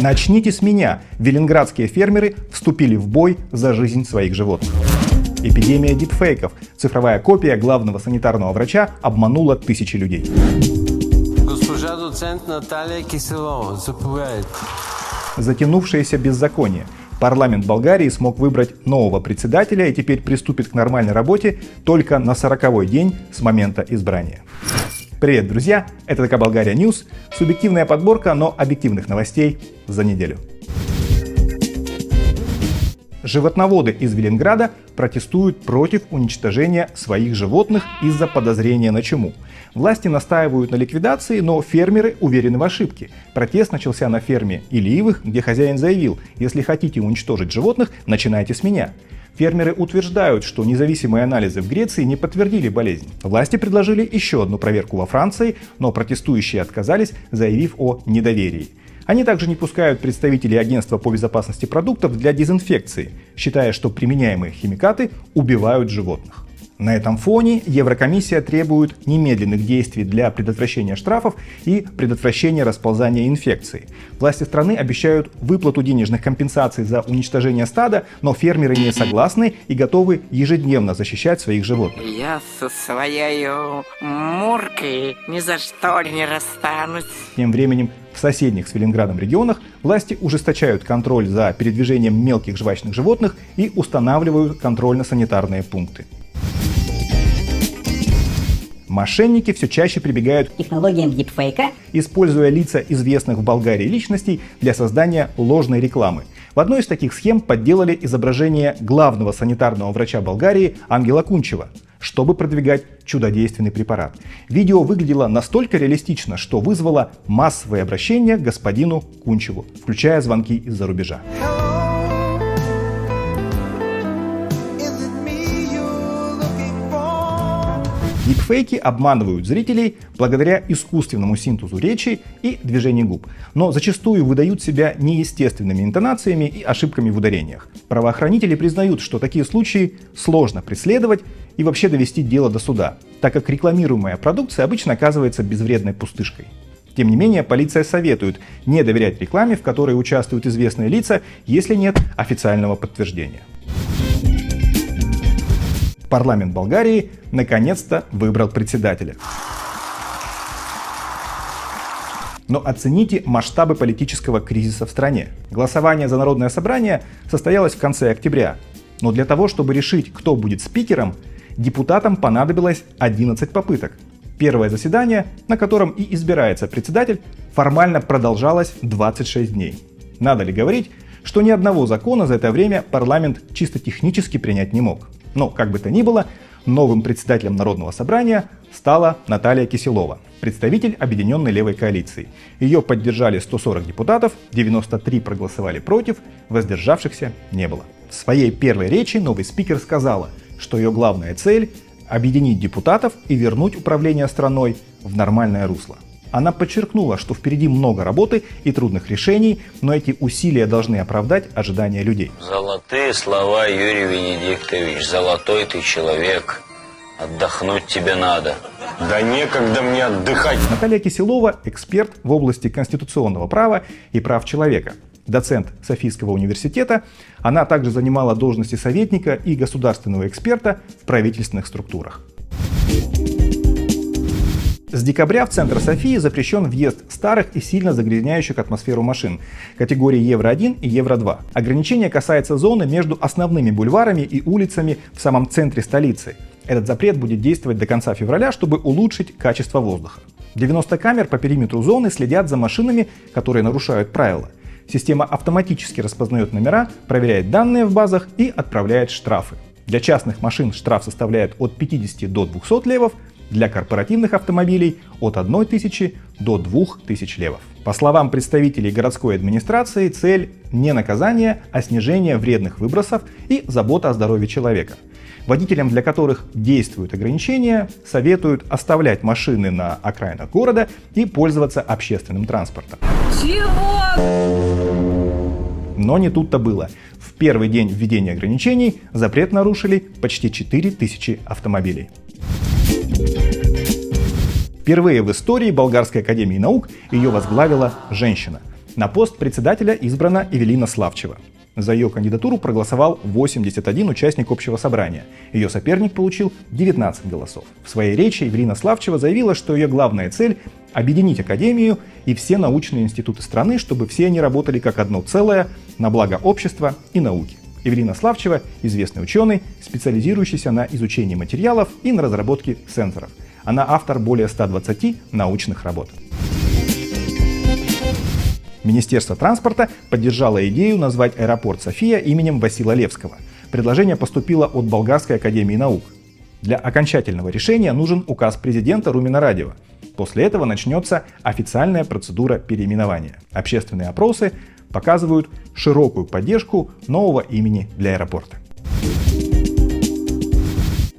Начните с меня. Велинградские фермеры вступили в бой за жизнь своих животных. Эпидемия дипфейков. Цифровая копия главного санитарного врача обманула тысячи людей. Госпожа доцент Наталья Киселова, заповядайте. Затянувшееся беззаконие. Парламент Болгарии смог выбрать нового председателя и теперь приступит к нормальной работе только на 40-й день с момента избрания. Привет, друзья! Это ТК Болгария Ньюс. Субъективная подборка, но объективных новостей за неделю. Животноводы из Велинграда протестуют против уничтожения своих животных из-за подозрения на чуму. Власти настаивают на ликвидации, но фермеры уверены в ошибке. Протест начался на ферме Илиевых, где хозяин заявил: если хотите уничтожить животных, начинайте с меня. Фермеры утверждают, что независимые анализы в Греции не подтвердили болезнь. Власти предложили еще одну проверку во Франции, но протестующие отказались, заявив о недоверии. Они также не пускают представителей Агентства по безопасности продуктов для дезинфекции, считая, что применяемые химикаты убивают животных. На этом фоне Еврокомиссия требует немедленных действий для предотвращения штрафов и предотвращения расползания инфекции. Власти страны обещают выплату денежных компенсаций за уничтожение стада, но фермеры не согласны и готовы ежедневно защищать своих животных. Я со своей Муркой ни за что не расстанусь. Тем временем в соседних с Велинградом регионах власти ужесточают контроль за передвижением мелких жвачных животных и устанавливают контрольно-санитарные пункты. Мошенники все чаще прибегают к технологиям дипфейка, используя лица известных в Болгарии личностей для создания ложной рекламы. В одной из таких схем подделали изображение главного санитарного врача Болгарии Ангела Кунчева, чтобы продвигать чудодейственный препарат. Видео выглядело настолько реалистично, что вызвало массовые обращения к господину Кунчеву, включая звонки из-за рубежа. Дипфейки обманывают зрителей благодаря искусственному синтезу речи и движений губ, но зачастую выдают себя неестественными интонациями и ошибками в ударениях. Правоохранители признают, что такие случаи сложно преследовать и вообще довести дело до суда, так как рекламируемая продукция обычно оказывается безвредной пустышкой. Тем не менее, полиция советует не доверять рекламе, в которой участвуют известные лица, если нет официального подтверждения. Парламент Болгарии наконец-то выбрал председателя. Но оцените масштабы политического кризиса в стране. Голосование за народное собрание состоялось в конце октября. Но для того, чтобы решить, кто будет спикером, депутатам понадобилось 11 попыток. Первое заседание, на котором и избирается председатель, формально продолжалось 26 дней. Надо ли говорить, что ни одного закона за это время парламент чисто технически принять не мог. Но, как бы то ни было, новым председателем Народного собрания стала Наталья Киселова, представитель Объединенной левой коалиции. Ее поддержали 140 депутатов, 93 проголосовали против, воздержавшихся не было. В своей первой речи новый спикер сказала, что ее главная цель – объединить депутатов и вернуть управление страной в нормальное русло. Она подчеркнула, что впереди много работы и трудных решений, но эти усилия должны оправдать ожидания людей. Золотые слова, Юрий Венедиктович, золотой ты человек. Отдохнуть тебе надо. Да некогда мне отдыхать. Наталья Киселова – эксперт в области конституционного права и прав человека. Доцент Софийского университета, она также занимала должности советника и государственного эксперта в правительственных структурах. С декабря в центр Софии запрещен въезд старых и сильно загрязняющих атмосферу машин категории Евро-1 и Евро-2. Ограничение касается зоны между основными бульварами и улицами в самом центре столицы. Этот запрет будет действовать до конца февраля, чтобы улучшить качество воздуха. 90 камер по периметру зоны следят за машинами, которые нарушают правила. Система автоматически распознает номера, проверяет данные в базах и отправляет штрафы. Для частных машин штраф составляет от 50 до 200 левов, для корпоративных автомобилей от 1000 до 2000 левов. По словам представителей городской администрации, цель не наказание, а снижение вредных выбросов и забота о здоровье человека. Водителям, для которых действуют ограничения, советуют оставлять машины на окраинах города и пользоваться общественным транспортом. Чего? Но не тут-то было. В первый день введения ограничений запрет нарушили почти 4000 автомобилей. Впервые в истории Болгарской академии наук ее возглавила женщина. На пост председателя избрана Эвелина Славчева. За ее кандидатуру проголосовал 81 участник общего собрания. Ее соперник получил 19 голосов. В своей речи Эвелина Славчева заявила, что ее главная цель – объединить академию и все научные институты страны, чтобы все они работали как одно целое на благо общества и науки. Эвелина Славчева – известный ученый, специализирующийся на изучении материалов и на разработке сенсоров. Она автор более 120 научных работ. Министерство транспорта поддержало идею назвать аэропорт София именем Васила Левского. Предложение поступило от Болгарской академии наук. Для окончательного решения нужен указ президента Румена Радева. После этого начнется официальная процедура переименования. Общественные опросы показывают широкую поддержку нового имени для аэропорта.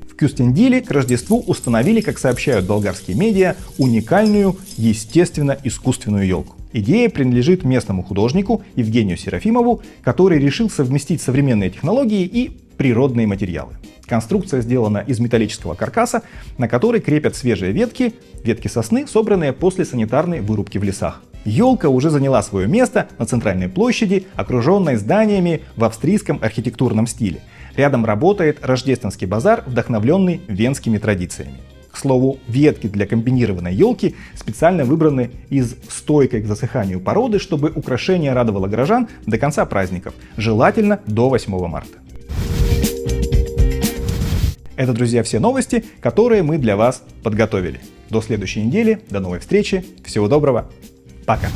В Кюстендиле к Рождеству установили, как сообщают болгарские медиа, уникальную естественно-искусственную елку. Идея принадлежит местному художнику Евгению Серафимову, который решил совместить современные технологии и природные материалы. Конструкция сделана из металлического каркаса, на который крепят свежие ветки сосны, собранные после санитарной вырубки в лесах. Елка уже заняла свое место на центральной площади, окруженной зданиями в австрийском архитектурном стиле. Рядом работает рождественский базар, вдохновленный венскими традициями. К слову, ветки для комбинированной елки специально выбраны из стойкой к засыханию породы, чтобы украшение радовало горожан до конца праздников, желательно до 8 марта. Это, друзья, все новости, которые мы для вас подготовили. До следующей недели, до новой встречи, всего доброго, пока!